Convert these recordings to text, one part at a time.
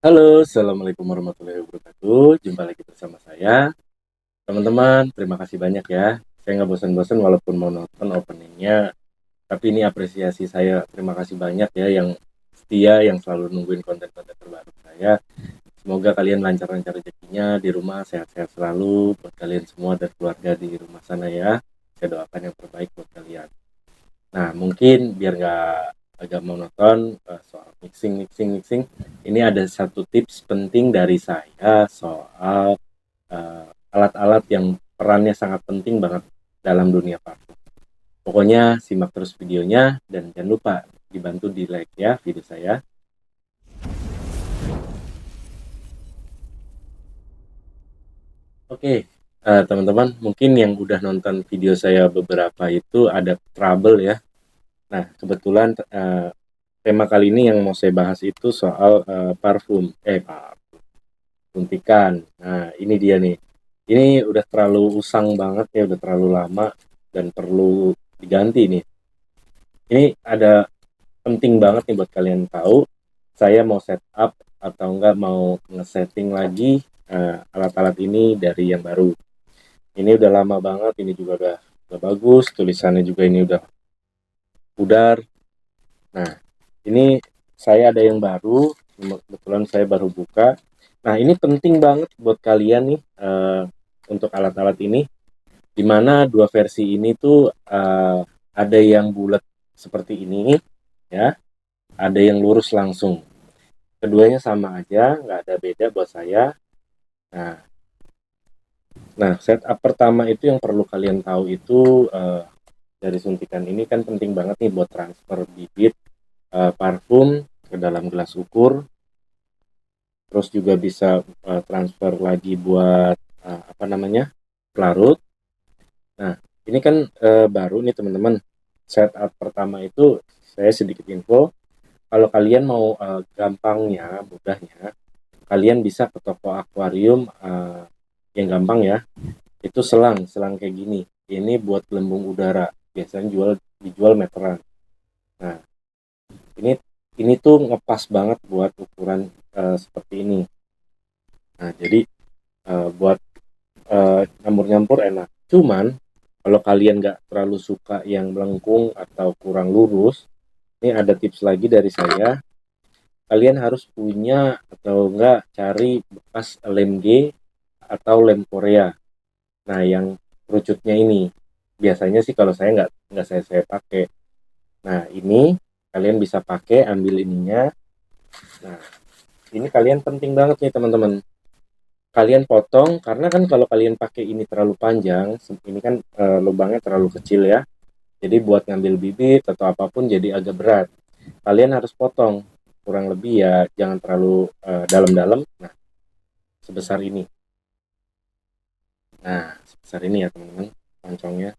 Halo, assalamualaikum warahmatullahi wabarakatuh. Jumpa lagi bersama saya, teman-teman. Terima kasih banyak ya. Saya nggak bosan-bosan walaupun mau nonton openingnya, tapi ini apresiasi saya. Terima kasih banyak ya yang setia, yang selalu nungguin konten-konten terbaru saya. Semoga kalian lancar-lancar rezekinya di rumah, sehat-sehat selalu buat kalian semua dan keluarga di rumah sana ya. Saya doakan yang terbaik buat kalian. Nah, mungkin biar nggak agak monoton soal mixing, ini ada satu tips penting dari saya soal alat-alat yang perannya sangat penting banget dalam dunia parfum. Pokoknya simak terus videonya dan jangan lupa dibantu di like ya video saya. Oke, teman-teman, mungkin yang udah nonton video saya beberapa itu ada trouble ya. Nah, kebetulan tema kali ini yang mau saya bahas itu soal parfum, suntikan. Nah, ini dia nih. Ini udah terlalu usang banget ya, udah terlalu lama dan perlu diganti nih. Ini ada penting banget nih buat kalian tahu. Saya mau setup atau enggak mau ngesetting lagi alat-alat ini dari yang baru. Ini udah lama banget, ini juga udah bagus, tulisannya juga ini udah pudar. Nah, ini saya ada yang baru, kebetulan saya baru buka. Nah, ini penting banget buat kalian nih untuk alat-alat ini, di mana dua versi ini tuh ada yang bulat seperti ini, ya, ada yang lurus langsung. Keduanya sama aja, nggak ada beda buat saya. Nah, nah setup pertama itu yang perlu kalian tahu itu dari suntikan ini kan penting banget nih buat transfer bibit parfum ke dalam gelas ukur, terus juga bisa transfer lagi buat apa namanya pelarut. Nah, ini kan baru nih teman-teman. Setup pertama itu saya sedikit info. Kalau kalian mau gampangnya, mudahnya, kalian bisa ke toko akuarium yang gampang ya. Itu selang kayak gini. Ini buat gelembung udara. Biasanya dijual meteran. Nah, ini ini tuh ngepas banget buat ukuran seperti ini. Nah, jadi buat nyampur-nyampur enak. Cuman kalau kalian nggak terlalu suka yang melengkung atau kurang lurus, ini ada tips lagi dari saya. Kalian harus punya atau enggak cari bekas lem G atau lem Korea. Nah, yang kerucutnya ini biasanya sih kalau saya nggak saya pakai. Nah, ini kalian bisa pakai, ambil ininya. Nah, ini kalian penting banget nih teman-teman. Kalian potong karena kan kalau kalian pakai ini terlalu panjang, ini kan lubangnya terlalu kecil ya. Jadi buat ngambil bibit atau apapun jadi agak berat. Kalian harus potong kurang lebih ya, jangan terlalu dalam-dalam. Nah, sebesar ini. Nah, sebesar ini ya teman-teman, pancongnya.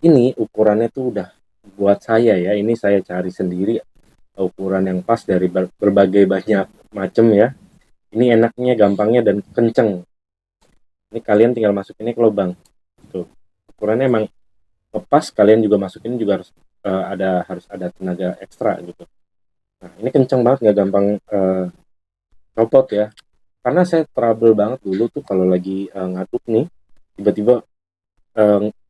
Ini ukurannya tuh udah buat saya ya. Ini saya cari sendiri ukuran yang pas dari berbagai banyak macam ya. Ini enaknya, gampangnya dan kenceng. Ini kalian tinggal masukinnya ke lubang. Tuh. Ukurannya emang pas, kalian juga masukin juga harus ada tenaga ekstra gitu. Nah, ini kenceng banget, nggak gampang copot ya. Karena saya trouble banget dulu tuh kalau lagi ngaduk nih, tiba-tiba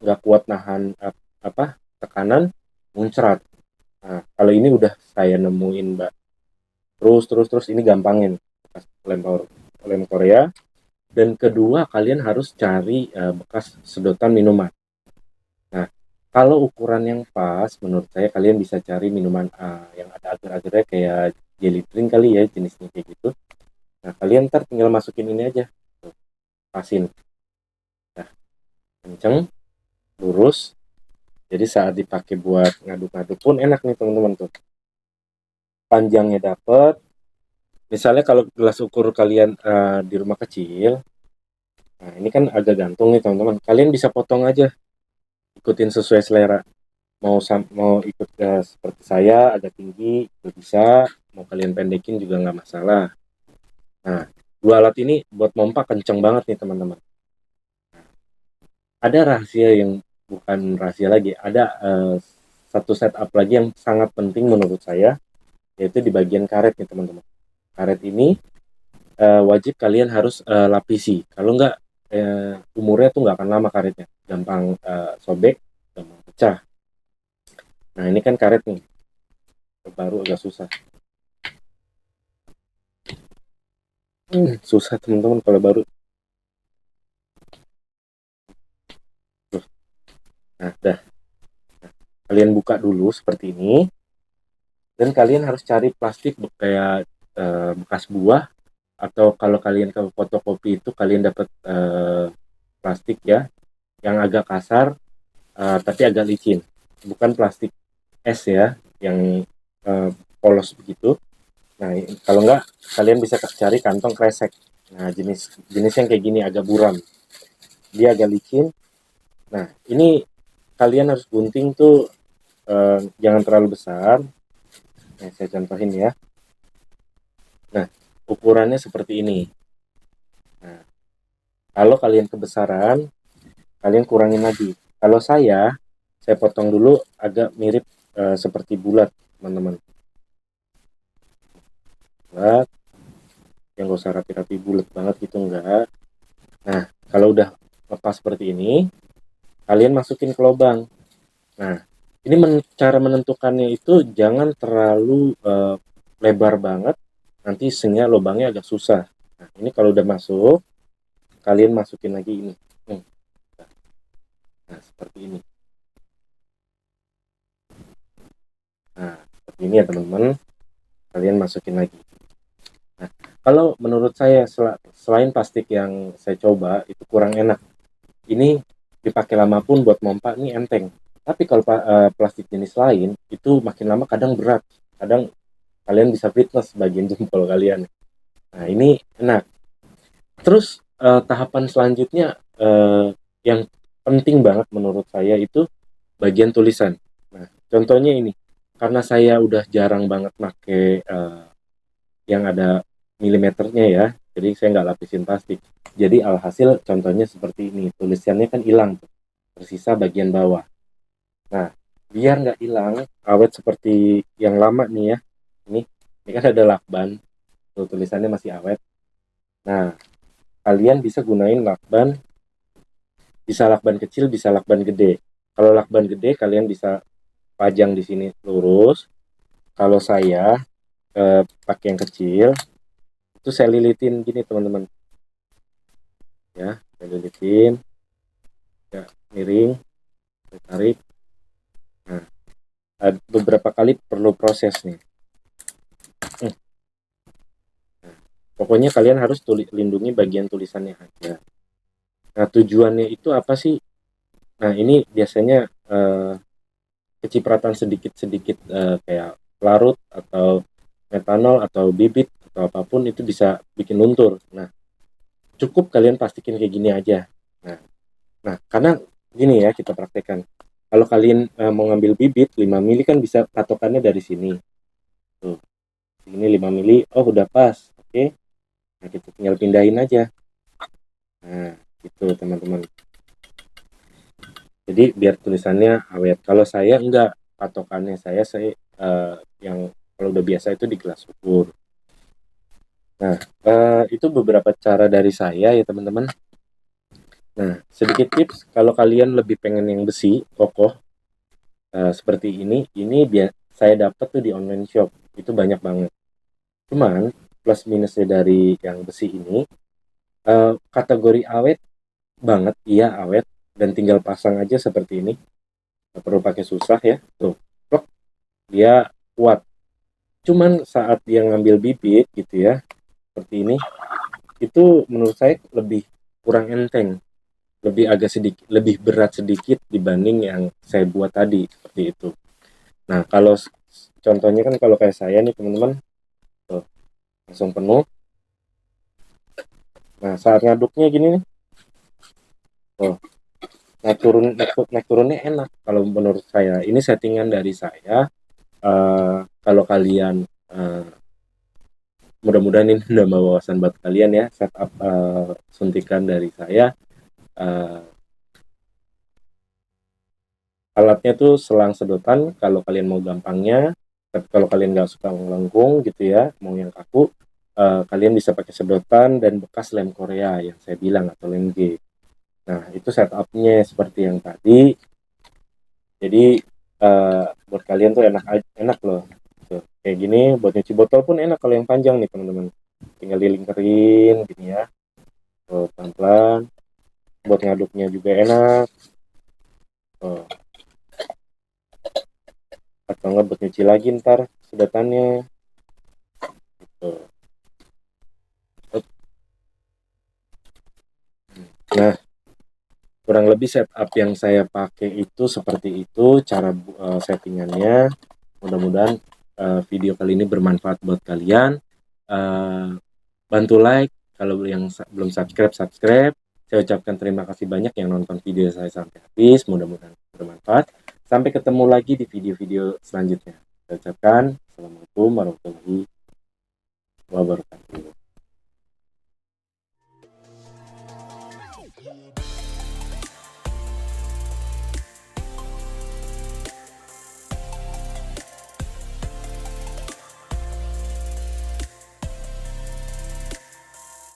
nggak kuat nahan apa tekanan, muncrat. Nah, kalau ini udah saya nemuin mbak, terus ini gampangin lem lem Korea. Dan kedua, kalian harus cari bekas sedotan minuman. Nah, kalau ukuran yang pas, menurut saya kalian bisa cari minuman yang ada agar-agarnya kayak jelly drink kali ya, jenisnya kayak gitu. Nah, kalian ntar tinggal masukin ini aja, tuh, pasin. Nah, kenceng, lurus. Jadi saat dipakai buat ngaduk-ngaduk pun enak nih teman-teman tuh. Panjangnya dapet. Misalnya kalau gelas ukur kalian di rumah kecil, nah ini kan agak gantung nih teman-teman. Kalian bisa potong aja, ikutin sesuai selera. Mau ikut seperti saya agak tinggi juga bisa, mau kalian pendekin juga nggak masalah. Nah, dua alat ini buat mompa kenceng banget nih teman-teman. Ada rahasia yang bukan rahasia lagi, ada satu setup lagi yang sangat penting menurut saya. yaitu di bagian karet nih teman-teman. Karet ini wajib kalian harus lapisi. Kalau nggak umurnya tuh nggak akan lama karetnya, gampang sobek, gampang pecah. Nah ini kan karet nih, baru agak susah. Susah teman-teman kalau baru. Nah, dah. Kalian buka dulu seperti ini, dan kalian harus cari plastik kayak bekas buah, atau kalau kalian ke fotokopi itu kalian dapat plastik ya, yang agak kasar tapi agak licin, bukan plastik es ya, yang eh, polos begitu. Nah, kalau enggak kalian bisa cari kantong kresek. Nah, jenis jenis yang kayak gini agak buram, dia agak licin. Nah, ini kalian harus gunting tuh jangan terlalu besar. Nah, saya contohin ya. Nah, ukurannya seperti ini. Nah, kalau kalian kebesaran, kalian kurangin lagi. Kalau saya potong dulu agak mirip seperti bulat, teman-teman. Bulat, yang gak usah rapi-rapi bulat banget gitu, enggak. Nah, kalau udah lepas seperti ini, kalian masukin ke lubang. Nah, ini cara menentukannya itu jangan terlalu lebar banget, nanti sehingga lubangnya agak susah. Nah, ini kalau udah masuk, kalian masukin lagi ini. Nah, seperti ini. Nah, seperti ini ya teman-teman, kalian masukin lagi. Nah, kalau menurut saya selain plastik yang saya coba itu kurang enak, ini dipakai lama pun buat mompa ini enteng. Tapi kalau plastik jenis lain itu makin lama kadang berat, kadang kalian bisa fitness bagian jempol kalian. Nah ini enak. Terus tahapan selanjutnya yang penting banget menurut saya itu bagian tulisan. Nah contohnya ini, karena saya udah jarang banget pakai yang ada milimeternya ya, jadi saya nggak lapisin plastik. Jadi alhasil contohnya seperti ini, tulisannya kan hilang, tersisa bagian bawah. Nah, biar nggak hilang awet seperti yang lama nih ya, ini kan ada lakban, tuh tulisannya masih awet. Nah, kalian bisa gunain lakban, bisa lakban kecil, bisa lakban gede. Kalau lakban gede kalian bisa pajang di sini lurus. Kalau saya pakai yang kecil, itu saya lilitin gini teman-teman. Ya, saya lilitin, ya, miring, saya tarik. Nah, beberapa kali perlu proses nih. Nah, pokoknya kalian harus lindungi bagian tulisannya aja. Nah, tujuannya itu apa sih? Nah, ini biasanya kecipratan sedikit-sedikit kayak larut atau metanol atau bibit atau apapun itu bisa bikin luntur. Nah, cukup kalian pastikan kayak gini aja. Nah, karena gini ya kita praktekkan. Kalau kalian mau ngambil bibit 5 mili kan bisa patokannya dari sini. Tuh, ini 5 mili, oh udah pas. Oke. Nah, kita tinggal pindahin aja. Nah, gitu teman-teman. Jadi biar tulisannya awet. Kalau saya enggak, patokannya saya yang kalau udah biasa itu di gelas ukur. Nah, itu beberapa cara dari saya ya teman-teman. Nah, sedikit tips kalau kalian lebih pengen yang besi, kokoh seperti ini saya dapat tuh di online shop. Itu banyak banget. Cuman plus minusnya dari yang besi ini kategori awet banget, iya awet, dan tinggal pasang aja seperti ini. Nggak perlu pakai susah ya. Tuh, dia kuat. Cuman saat dia ngambil bibit gitu ya, seperti ini, itu menurut saya lebih kurang enteng, lebih agak sedikit, lebih berat sedikit dibanding yang saya buat tadi seperti itu. Nah, kalau contohnya kan kalau kayak saya nih teman-teman, tuh, langsung penuh. Nah, saat ngaduknya gini nih, tuh, naik turunnya enak kalau menurut saya. Ini settingan dari saya. Kalau kalian mudah-mudahan ini menambah wawasan buat kalian ya, setup suntikan dari saya. Alatnya tuh selang sedotan kalau kalian mau gampangnya, Tapi kalau kalian nggak suka melengkung gitu ya, mau yang kaku, kalian bisa pakai sedotan dan bekas lem Korea yang saya bilang atau lem G. Nah, itu setupnya seperti yang tadi. Jadi buat kalian tuh enak loh. Tuh, kayak gini buat nyuci botol pun enak kalau yang panjang nih teman-teman. Tinggal dilingkerin gini ya. Tuh, pelan-pelan. Buat ngaduknya juga enak. Tuh. Atau nggak buat nyuci lagi ntar sedotannya. Tuh. Nah, kurang lebih setup yang saya pakai itu seperti itu cara settingannya. Mudah-mudahan video kali ini bermanfaat buat kalian. Bantu like, kalau yang belum subscribe. Saya ucapkan terima kasih banyak yang nonton video saya sampai habis. Mudah-mudahan bermanfaat. Sampai ketemu lagi di video-video selanjutnya. Saya ucapkan assalamualaikum warahmatullahi wabarakatuh.